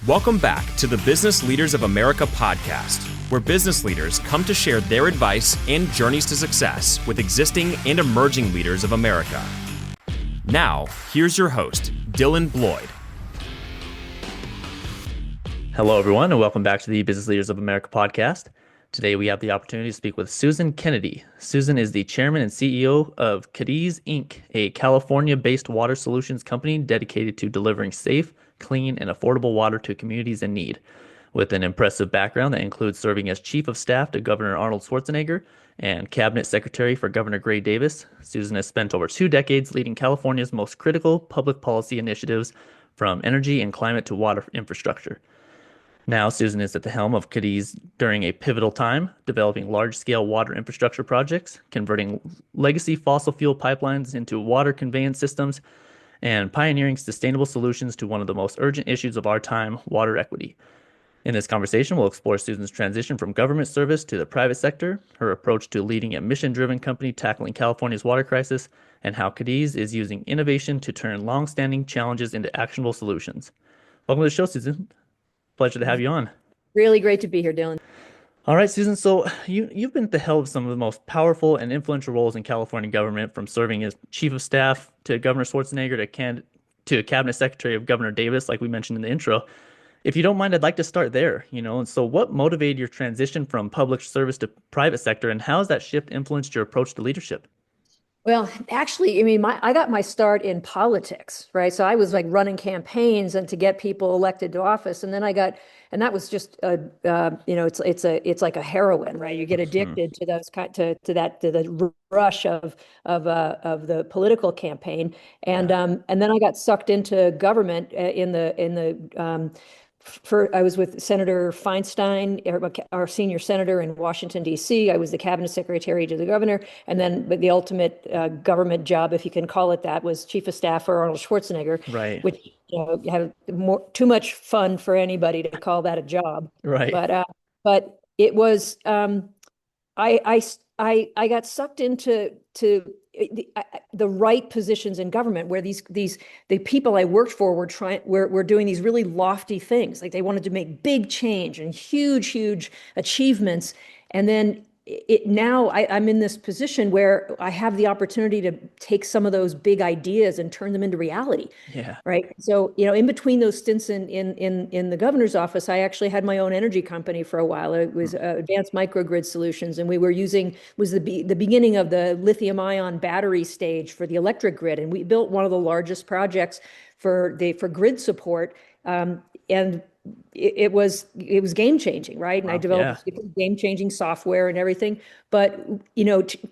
Welcome back to the Business Leaders of America podcast, where business leaders come to share their advice and journeys to success with existing and emerging leaders of America. Now, here's your host, Dylan Bloyd. Hello, everyone, and welcome back to the Business Leaders of America podcast. Today, we have the opportunity to speak with Susan Kennedy. Susan is the chairman and CEO of Cadiz Inc., a California-based water solutions company dedicated to delivering safe, clean, and affordable water to communities in need. With an impressive background that includes serving as chief of staff to Governor Arnold Schwarzenegger and cabinet secretary for Governor Gray Davis, Susan has spent over 2 decades leading California's most critical public policy initiatives, from energy and climate to water infrastructure. Now, Susan is at the helm of Cadiz during a pivotal time, developing large-scale water infrastructure projects, converting legacy fossil fuel pipelines into water conveyance systems, and pioneering sustainable solutions to one of the most urgent issues of our time, water equity. In this conversation, we'll explore Susan's transition from government service to the private sector, her approach to leading a mission-driven company tackling California's water crisis, and how Cadiz is using innovation to turn long-standing challenges into actionable solutions. Welcome to the show, Susan. Pleasure to have you on. Really great to be here, Dylan. All right, Susan. So you've been at the helm of some of the most powerful and influential roles in California government, from serving as chief of staff to Governor Schwarzenegger to cabinet secretary of Governor Davis, like we mentioned in the intro. If you don't mind, I'd like to start there. And so what motivated your transition from public service to private sector, and how has that shift influenced your approach to leadership? Well, actually, I got my start in politics, right? So I was like running campaigns and to get people elected to office, and then and that was just it's like a heroin, right? You get addicted to those to the rush of the political campaign, and then I got sucked into government I was with Senator Feinstein, our senior senator in Washington, D.C. I was the cabinet secretary to the governor. And then the ultimate government job, if you can call it that, was chief of staff for Arnold Schwarzenegger, right? Which had too much fun for anybody to call that a job. Right. But it was, I got sucked into the right positions in government, where the people I worked for were doing these really lofty things. Like, they wanted to make big change and huge achievements. And then now I'm in this position where I have the opportunity to take some of those big ideas and turn them into reality. Yeah. Right. So, in between those stints in the governor's office, I actually had my own energy company for a while. It was Advanced Microgrid Solutions, and we were was the beginning of the lithium ion battery stage for the electric grid. And we built one of the largest projects for grid support. And it was game changing, right? And I developed game changing software and everything. But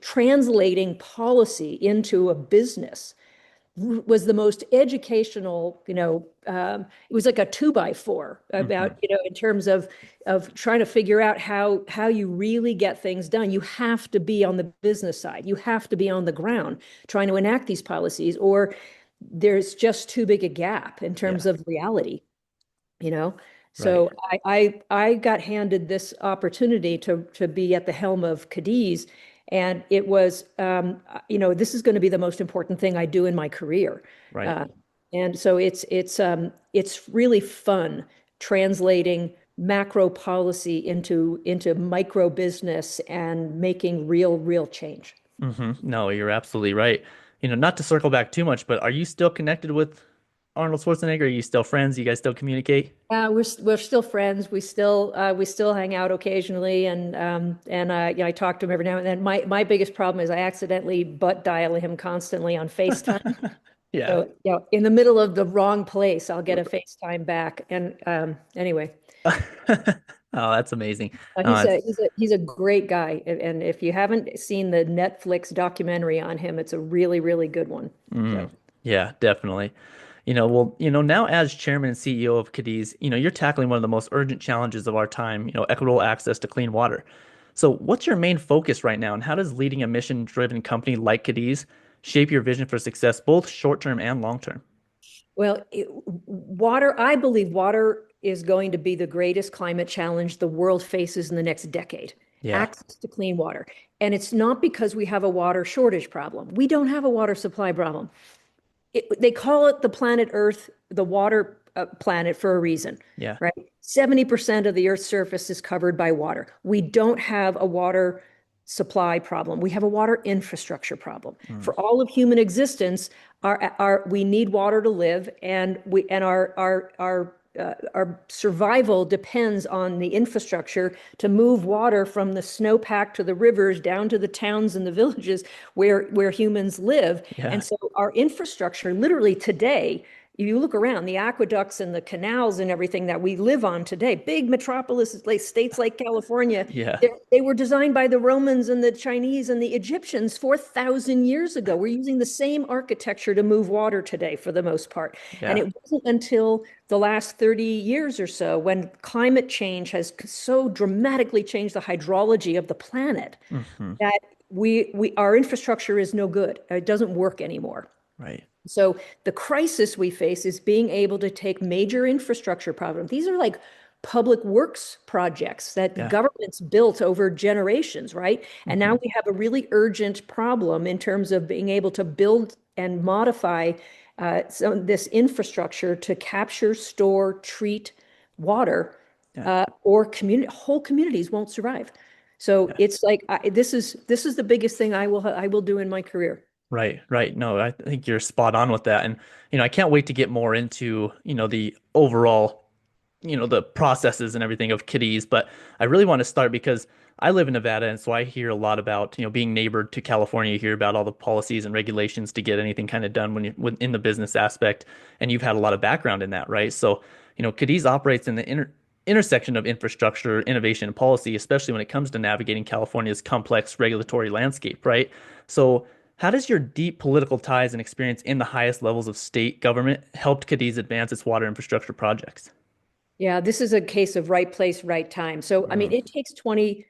translating policy into a business was the most educational. It was like a 2x4 about in terms of trying to figure out how you really get things done. You have to be on the business side. You have to be on the ground trying to enact these policies, or there's just too big a gap in terms of reality. So right. I got handed this opportunity to be at the helm of Cadiz, and it was this is going to be the most important thing I do in my career. Right. And so it's really fun translating macro policy into micro business and making real change. Mm-hmm. No, you're absolutely right. Not to circle back too much, but are you still connected with Arnold Schwarzenegger? Are you still friends? You guys still communicate? We're still friends. We still hang out occasionally, and I talk to him every now and then. My biggest problem is I accidentally butt dial him constantly on FaceTime. Yeah. So in the middle of the wrong place, I'll get a FaceTime back. And anyway. Oh, that's amazing. He's a great guy, and if you haven't seen the Netflix documentary on him, it's a really good one. So. Yeah, definitely. Now as chairman and CEO of Cadiz, you're tackling one of the most urgent challenges of our time, equitable access to clean water. So what's your main focus right now, and how does leading a mission-driven company like Cadiz shape your vision for success, both short-term and long-term? Well, I believe water is going to be the greatest climate challenge the world faces in the next decade. Yeah. Access to clean water. And it's not because we have a water shortage problem. We don't have a water supply problem. They call it the planet Earth, the water planet for a reason, Yeah. right? 70% of the Earth's surface is covered by water. We don't have a water supply problem. We have a water infrastructure problem. For all of human existence, we need water to live, and our survival depends on the infrastructure to move water from the snowpack to the rivers down to the towns and the villages where humans live. Yeah. And so our infrastructure, literally today, you look around, the aqueducts and the canals and everything that we live on today, big metropolises, like states like California, Yeah. they were designed by the Romans and the Chinese and the Egyptians 4,000 years ago. We're using the same architecture to move water today for the most part. And Yeah. it wasn't until the last 30 years or so, when climate change has so dramatically changed the hydrology of the planet, that our infrastructure is no good. It doesn't work anymore. Right. So the crisis we face is being able to take major infrastructure problems. These are like public works projects that the government's built over generations, right? And now we have a really urgent problem in terms of being able to build and modify this infrastructure to capture, store, treat water, or whole communities won't survive. So it's like this is the biggest thing I will do in my career. Right, right. No, I think you're spot on with that. And, I can't wait to get more into, the overall, the processes and everything of Cadiz. But I really want to start because I live in Nevada. And so I hear a lot about, being neighbored to California. You hear about all the policies and regulations to get anything kind of done when in the business aspect. And you've had a lot of background in that, right? So, Cadiz operates in the intersection of infrastructure, innovation, and policy, especially when it comes to navigating California's complex regulatory landscape, right? So, how does your deep political ties and experience in the highest levels of state government help Cadiz advance its water infrastructure projects? Yeah, this is a case of right place, right time. So, I mean, it takes 20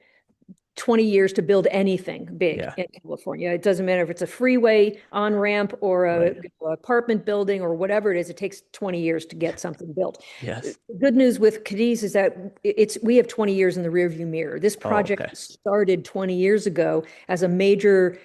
years to build anything big Yeah. in California. It doesn't matter if it's a freeway on-ramp or a apartment building or whatever it is. It takes 20 years to get something built. Yes. The good news with Cadiz is that we have 20 years in the rearview mirror. This project okay. started 20 years ago as a major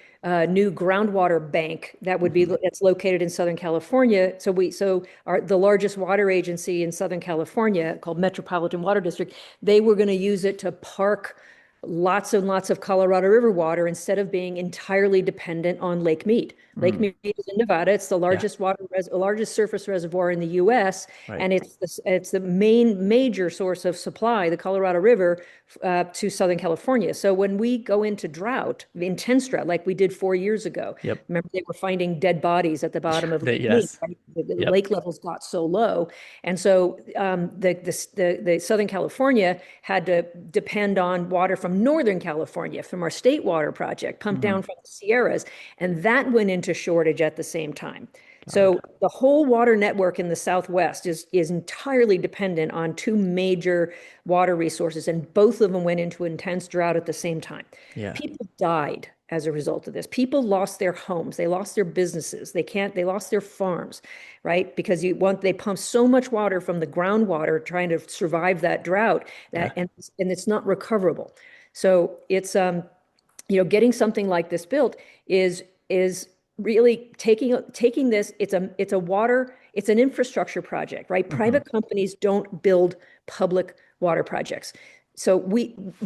new groundwater bank that's located in Southern California. So the largest water agency in Southern California, called Metropolitan Water District, they were going to use it to park lots and lots of Colorado River water instead of being entirely dependent on Lake Mead. Lake Mead is in Nevada. It's the largest largest surface reservoir in the U.S. Right. And it's the major source of supply, the Colorado River, to Southern California. So when we go into drought, intense drought, like we did 4 years ago, remember they were finding dead bodies at the bottom of Lake Mead, right? The lake levels got so low, and so the Southern California had to depend on water from Northern California, from our state water project, pumped down from the Sierras, and that went into shortage at the same time. So the whole water network in the Southwest is entirely dependent on two major water resources, and both of them went into intense drought at the same time. Yeah. People died as a result of this. People lost their homes, they lost their businesses, they lost their farms, right? Because they pump so much water from the groundwater trying to survive that drought and it's not recoverable. So it's getting something like this built is really taking this. It's an infrastructure project, right? Private companies don't build public water projects. So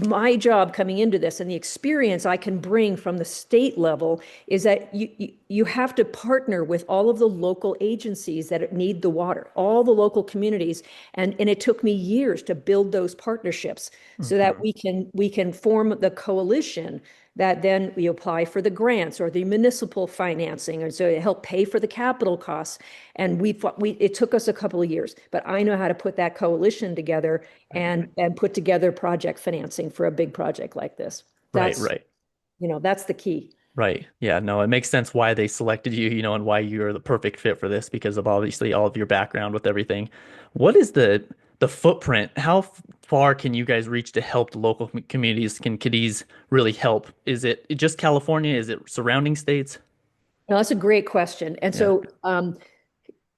my job coming into this and the experience I can bring from the state level is that you have to partner with all of the local agencies that need the water, all the local communities, and it took me years to build those partnerships so that we can form the coalition that then we apply for the grants or the municipal financing, and so it helped pay for the capital costs. And it took us a couple of years, but I know how to put that coalition together and put together project financing for a big project like this. That's the key. Right. Yeah, no, it makes sense why they selected you, and why you're the perfect fit for this because of obviously all of your background with everything. What is the footprint? How far can you guys reach to help the local communities? Can Cadiz really help? Is it just California? Is it surrounding states? No, that's a great question. And so,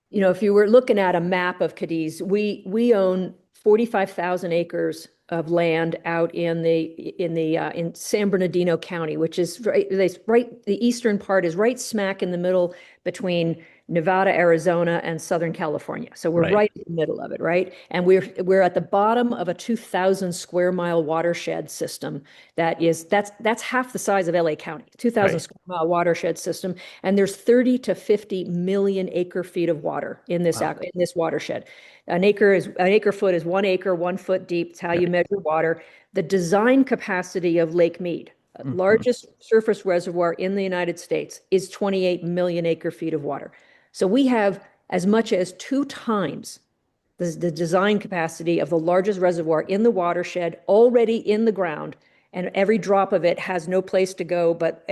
if you were looking at a map of Cadiz, we own 45,000 acres of land out in San Bernardino County, which is right. The eastern part is right smack in the middle between Nevada, Arizona, and Southern California. So we're Right. right in the middle of it, right? And we're at the bottom of a 2,000 square mile watershed system that's half the size of LA County, 2,000 Right. square mile watershed system, and there's 30 to 50 million acre feet of water in Wow. this watershed. An acre foot is 1 acre, 1 foot deep. It's how you Right. measure water. The design capacity of Lake Mead, Hmm. largest surface reservoir in the United States, is 28 million acre feet of water. So we have as much as 2 times the design capacity of the largest reservoir in the watershed already in the ground, and every drop of it has no place to go but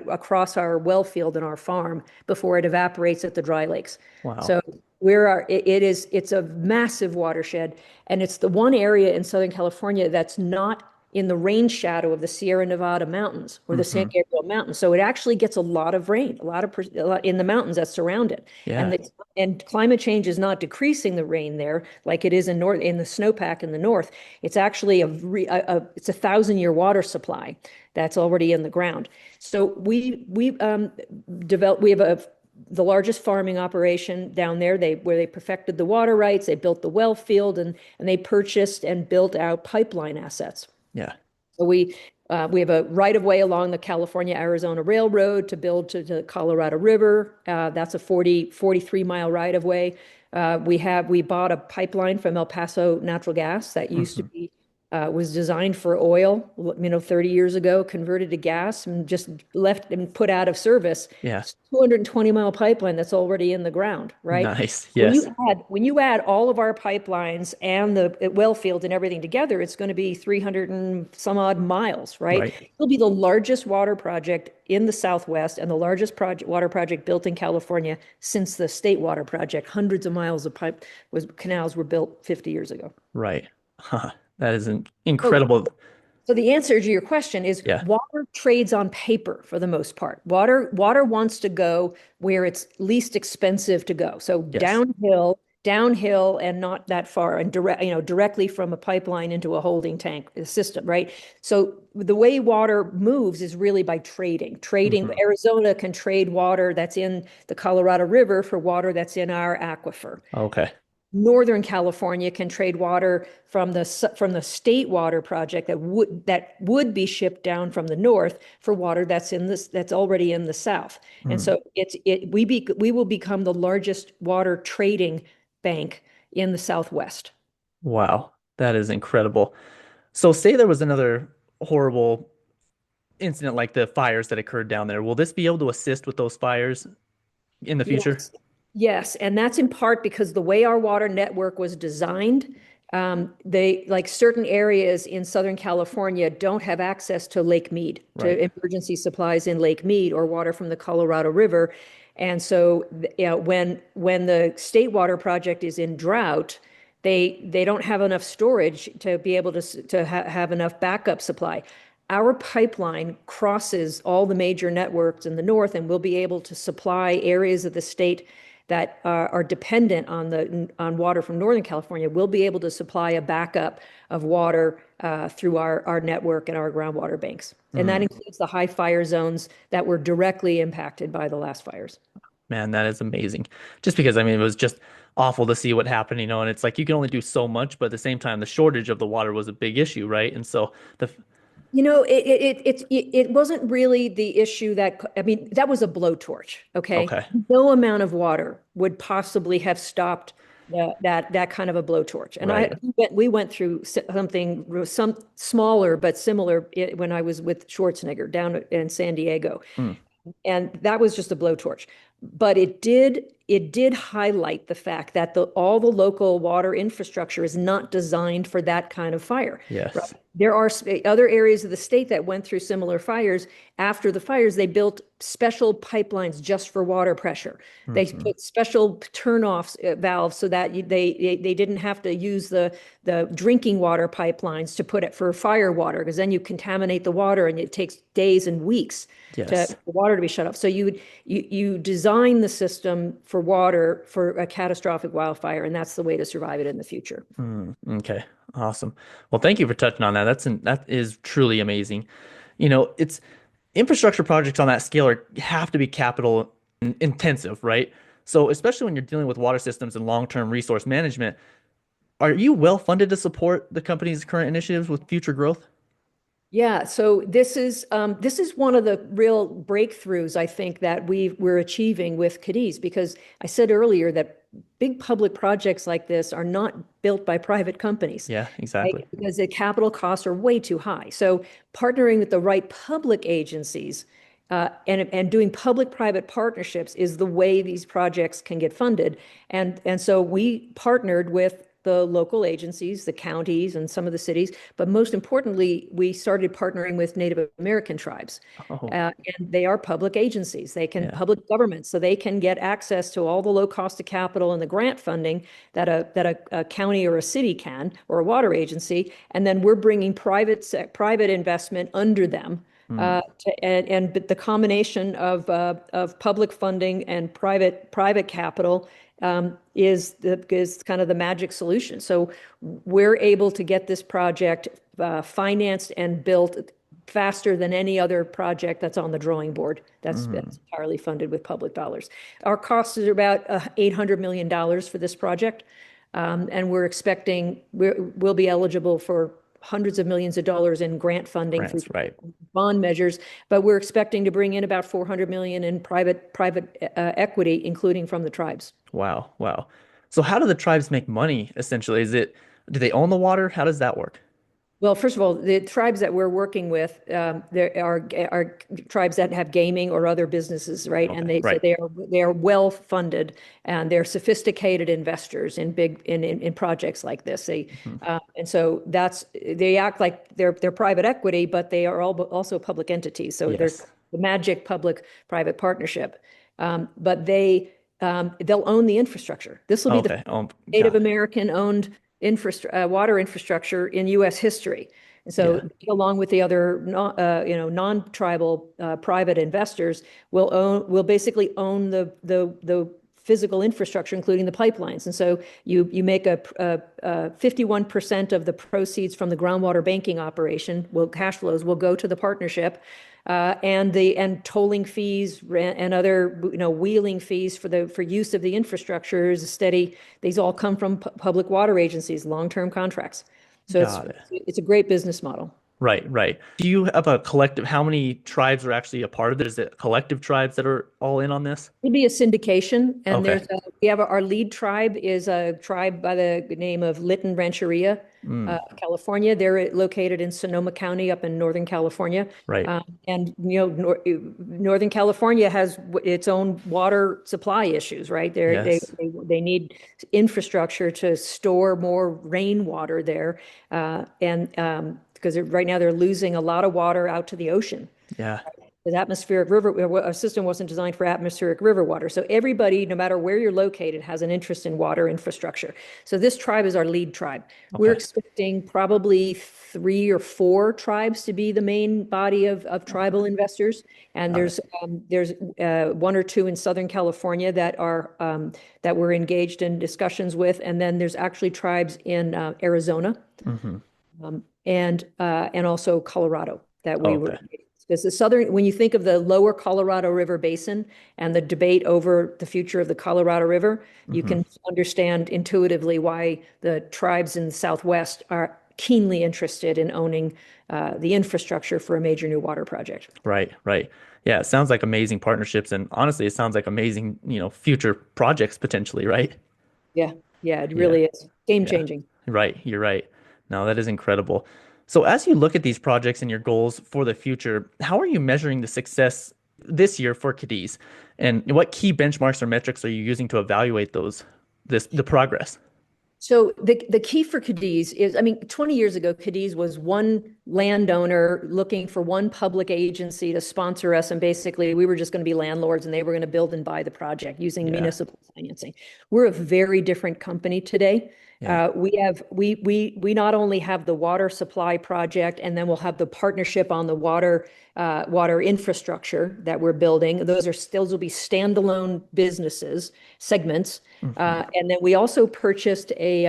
across our well field and our farm before it evaporates at the dry lakes. Wow. So it's a massive watershed, and it's the one area in Southern California that's not in the rain shadow of the Sierra Nevada mountains or the San Hmm. Gabriel Mountains. So it actually gets a lot of rain, a lot in the mountains that surround it. And Yeah. the, and climate change is not decreasing the rain there like it is in the snowpack in the north. It's actually it's 1,000-year water supply that's already in the ground. So we have the largest farming operation down there. Where they perfected the water rights, they built the well field, and they purchased and built out pipeline assets. Yeah. So we have a right of way along the California-Arizona Railroad to build to the Colorado River. That's a 43-mile right of way. We bought a pipeline from El Paso Natural Gas that used to Hmm. be was designed for oil, 30 years ago, converted to gas and just left and put out of service. Yeah. It's a 220-mile pipeline that's already in the ground, right? Nice. When Yes. you add all of our pipelines and the well field and everything together, it's going to be 300 and some odd miles, right? Right. It'll be the largest water project in the Southwest and the largest water project built in California since the State Water Project. Hundreds of miles of canals were built 50 years ago. Right. Huh. That is an So incredible. So the answer to your question is Yeah. water trades on paper for the most part. Water wants to go where it's least expensive to go. So Yes. downhill and not that far and directly from a pipeline into a holding tank system, right? So the way water moves is really by trading. Hmm. Arizona can trade water that's in the Colorado River for water that's in our aquifer. Okay. Northern California can trade water from the state water project that would be shipped down from the north for water that's already in the south. And Mm. so we will become the largest water trading bank in the Southwest. Wow. That is incredible. So say there was another horrible incident like the fires that occurred down there. Will this be able to assist with those fires in the future? Yes. Yes, and that's in part because the way our water network was designed, they like certain areas in Southern California don't have access to Lake Mead, Right. to emergency supplies in Lake Mead or water from the Colorado River. And so, when the state water project is in drought, they don't have enough storage to be able to have enough backup supply. Our pipeline crosses all the major networks in the north, and we'll be able to supply areas of the state that are dependent on water from Northern California. We'll be able to supply a backup of water through our network and our groundwater banks. And that Mm. includes the high fire zones that were directly impacted by the last fires. Man, that is amazing. Just because, I mean, it was just awful to see what happened, and it's like you can only do so much, but at the same time, the shortage of the water was a big issue, right? And so the, It wasn't really the issue I mean, that was a blowtorch, okay? okay. No amount of water would possibly have stopped that kind of a blowtorch. And Right. we went through some smaller but similar when I was with Schwarzenegger down in San Diego. Mm. And that was just a blowtorch. But it did highlight the fact that all the local water infrastructure is not designed for that kind of fire. Right? Yes. There are other areas of the state that went through similar fires. After the fires, they built special pipelines just for water pressure. They Hmm. put special turnoff valves so that they didn't have to use the drinking water pipelines to put it for fire water, because then you contaminate the water and it takes days and weeks Yes. for water to be shut off. So you design the system for water for a catastrophic wildfire, and that's the way to survive it in the future. Mm. Okay. Awesome. Well, thank you for touching on that. That is truly amazing. It's infrastructure projects on that scale have to be capital intensive, right? So especially when you're dealing with water systems and long-term resource management, are you well funded to support the company's current initiatives with future growth? Yeah, so this is one of the real breakthroughs I think that we're achieving with Cadiz, because I said earlier that big public projects like this are not built by private companies, Yeah, right? exactly. Because the capital costs are way too high. So partnering with the right public agencies and doing public-private partnerships is the way these projects can get funded. And so we partnered with the local agencies, the counties, and some of the cities. But most importantly, we started partnering with Native American tribes. Oh, And they are public agencies. They can yeah. public governments, so they can get access to all the low cost of capital and the grant funding that a county or a city can, or a water agency. And then we're bringing private investment under them. Mm, But the combination of public funding and private capital is kind of the magic solution. So we're able to get this project financed and built faster than any other project that's on the drawing board that's entirely funded with public dollars. Our cost is about $800 million for this project. And we're expecting we'll be eligible for hundreds of millions of dollars in grant funding through grants, right. bond measures, but we're expecting to bring in about 400 million in private equity, including from the tribes. Wow, wow. So how do the tribes make money essentially? Do they own the water? How does that work? Well, first of all, the tribes that we're working with, there are tribes that have gaming or other businesses, right? And Okay, so right. they are well funded, and they're sophisticated investors in in projects like this. Mhm. And so they act like they're private equity, but they are also public entities. So they're Yes. the magic public-private partnership. But they'll own the infrastructure. This will be the Okay. Oh, Native got it. American owned water infrastructure in U.S. history. And so, Yeah. along with the other non-tribal private investors, will basically own the physical infrastructure, including the pipelines. And so you make a 51% of the proceeds from the groundwater banking operation, cash flows will go to the partnership. And tolling fees and other wheeling fees for use of the infrastructure is steady. These all come from public water agencies, long-term contracts. So Got it. it's a great business model. Right, right. Do you have a collective? How many tribes are actually a part of it? Is it collective tribes that are all in on this? It'd be a syndication, and Okay. we have our lead tribe is a tribe by the name of Lytton Rancheria, Mm, California. They're located in Sonoma County up in Northern California. right. And Northern California has its own water supply issues, right? Yes. They need infrastructure to store more rainwater there, and because right now they're losing a lot of water out to the ocean. Yeah. The atmospheric river, our system wasn't designed for atmospheric river water. So everybody, no matter where you're located, has an interest in water infrastructure. So this tribe is our lead tribe. We're Okay. expecting probably 3 or 4 tribes to be the main body of tribal investors. And Got it. there's 1 or 2 in Southern California that we're engaged in discussions with. And then there's actually tribes in Arizona Hmm. and also Colorado that we were. Okay. Because when you think of the lower Colorado River Basin and the debate over the future of the Colorado River, you Hmm. can understand intuitively why the tribes in the Southwest are keenly interested in owning the infrastructure for a major new water project. Right, right. Yeah, it sounds like amazing partnerships, and honestly, it sounds like amazing, future projects potentially, right? Yeah, yeah, it Yeah, really is game yeah. changing. Right, you're right. No, that is incredible. So as you look at these projects and your goals for the future, how are you measuring the success this year for Cadiz? And what key benchmarks or metrics are you using to evaluate the progress? So the key for Cadiz is, I mean, 20 years ago, Cadiz was one landowner looking for one public agency to sponsor us, and basically we were just going to be landlords, and they were going to build and buy the project using Yeah, municipal financing. We're a very different company today. yeah. We not only have the water supply project, and then we'll have the partnership on the water infrastructure that we're building. Those will be standalone businesses segments. Hmm. And then we also purchased a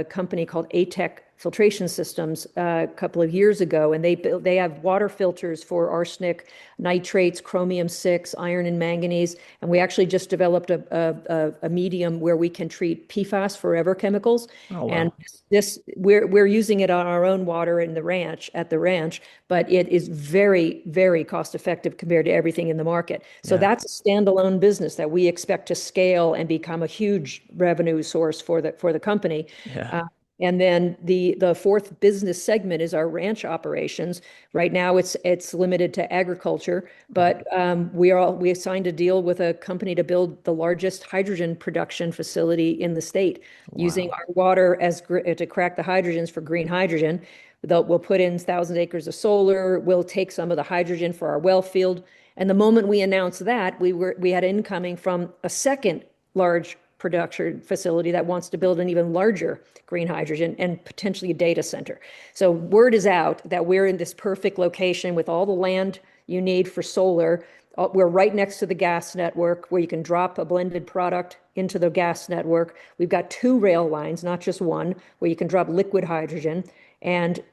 company called ATEC filtration systems a couple of years ago, and they have water filters for arsenic, nitrates, chromium-6, iron, and manganese. And we actually just developed a medium where we can treat PFAS, forever chemicals. Oh, And wow. we're using it on our own water in the ranch, but it is very, very cost effective compared to everything in the market. So Yeah. that's a standalone business that we expect to scale and become a huge revenue source for the company. Yeah. Uh, and then the fourth business segment is our ranch operations. Right now, it's limited to agriculture, but we signed a deal with a company to build the largest hydrogen production facility in the state, using Wow. our water to crack the hydrogens for green hydrogen. We'll put in 1,000 acres of solar. We'll take some of the hydrogen for our well field. And the moment we announced that, we had incoming from a second large production facility that wants to build an even larger green hydrogen and potentially a data center. So word is out that we're in this perfect location with all the land you need for solar. We're right next to the gas network where you can drop a blended product into the gas network. We've got 2 rail lines, not just one, where you can drop liquid hydrogen. And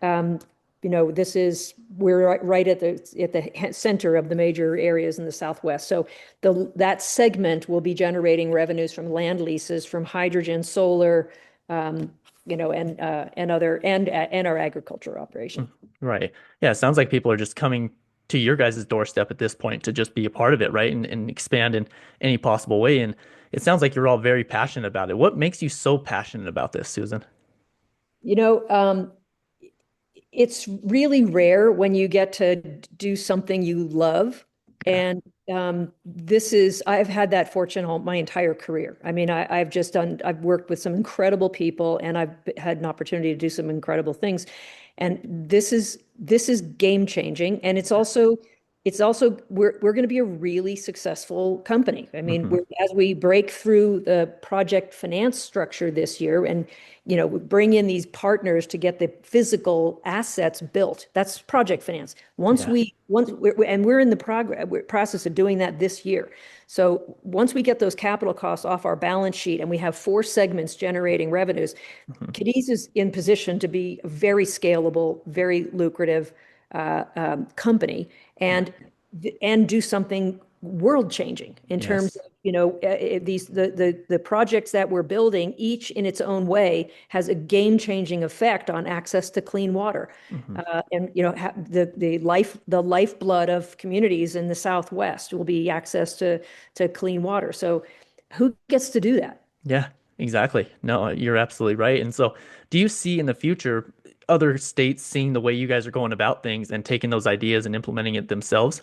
we're right at the center of the major areas in the Southwest. So that segment will be generating revenues from land leases, from hydrogen, solar, and our agriculture operation. Right. Yeah. It sounds like people are just coming to your guys' doorstep at this point to just be a part of it, right? And expand in any possible way. And it sounds like you're all very passionate about it. What makes you so passionate about this, Susan? You know, it's really rare when you get to do something you love. Yeah. And I've had that fortune my entire career. I mean, I've worked with some incredible people, and I've had an opportunity to do some incredible things. And this is game changing. And it's also we're going to be a really successful company. I mean, Hmm. as we break through the project finance structure this year, and bring in these partners to get the physical assets built. That's project finance. Yeah. We're in the process of doing that this year. So once we get those capital costs off our balance sheet and we have 4 segments generating revenues, Hmm. Cadiz is in position to be a very scalable, very lucrative company, Yeah. and do something world changing in terms Yes. of the projects that we're building, each in its own way has a game changing effect on access to clean water. Hmm. And the lifeblood of communities in the Southwest will be access to clean water. So who gets to do that? Yeah, exactly. No, you're absolutely right. And so, do you see in the future other states seeing the way you guys are going about things and taking those ideas and implementing it themselves?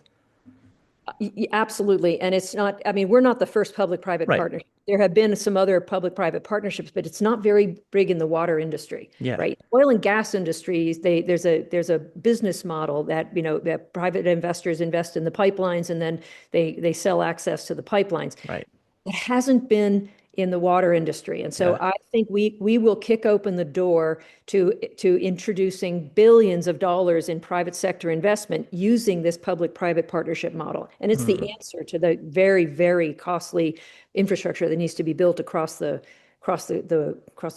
Absolutely. And it's not, I mean, we're not the first public-private Right. partnership. There have been some other public-private partnerships, but it's not very big in the water industry, Yeah. right? Oil and gas industries, there's a business model that private investors invest in the pipelines, and then they sell access to the pipelines. Right. It hasn't been in the water industry. And so Yeah. I think we will kick open the door to introducing billions of dollars in private sector investment using this public-private partnership model. And it's the Mm. answer to the very, very costly infrastructure that needs to be built across the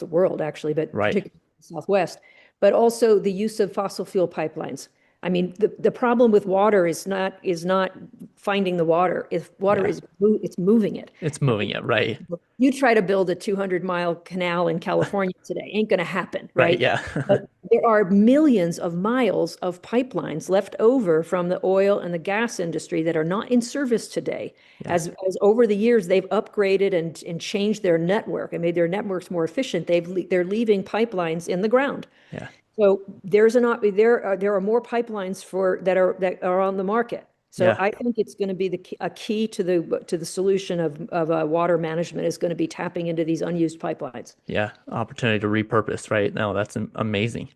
world, actually, but Right. particularly in the Southwest. But also the use of fossil fuel pipelines. I mean, the problem with water is not finding the water. If water Yeah. it's moving it. It's moving it. Right. You try to build a 200-mile canal in California today, ain't going to happen, Right. right? Yeah. But there are millions of miles of pipelines left over from the oil and the gas industry that are not in service today. Yeah. As over the years they've upgraded and changed their network and made their networks more efficient, they're leaving pipelines in the ground. Yeah. So there are more pipelines that are on the market. So Yeah. I think it's going to be a key to the solution of water management is going to be tapping into these unused pipelines. Yeah. Opportunity to repurpose. Right. No, that's amazing.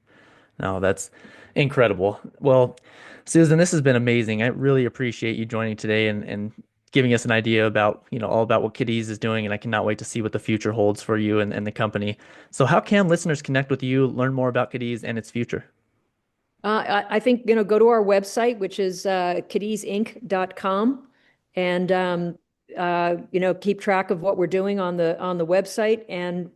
No, that's incredible. Well, Susan, this has been amazing. I really appreciate you joining today and giving us an idea about, all about what Cadiz is doing, and I cannot wait to see what the future holds for you and the company. So how can listeners connect with you, learn more about Cadiz and its future? I think, go to our website, which is cadizinc.com, and keep track of what we're doing on the website. And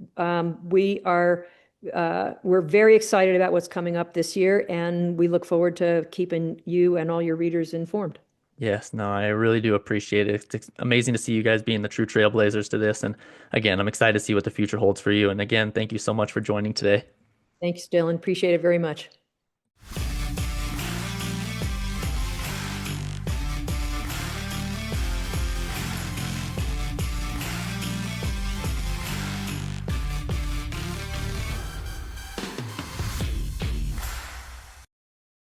we are we're very excited about what's coming up this year, and we look forward to keeping you and all your readers informed. Yes, no, I really do appreciate it. It's amazing to see you guys being the true trailblazers to this. And again, I'm excited to see what the future holds for you. And again, thank you so much for joining today. Thanks, Dylan. Appreciate it very much.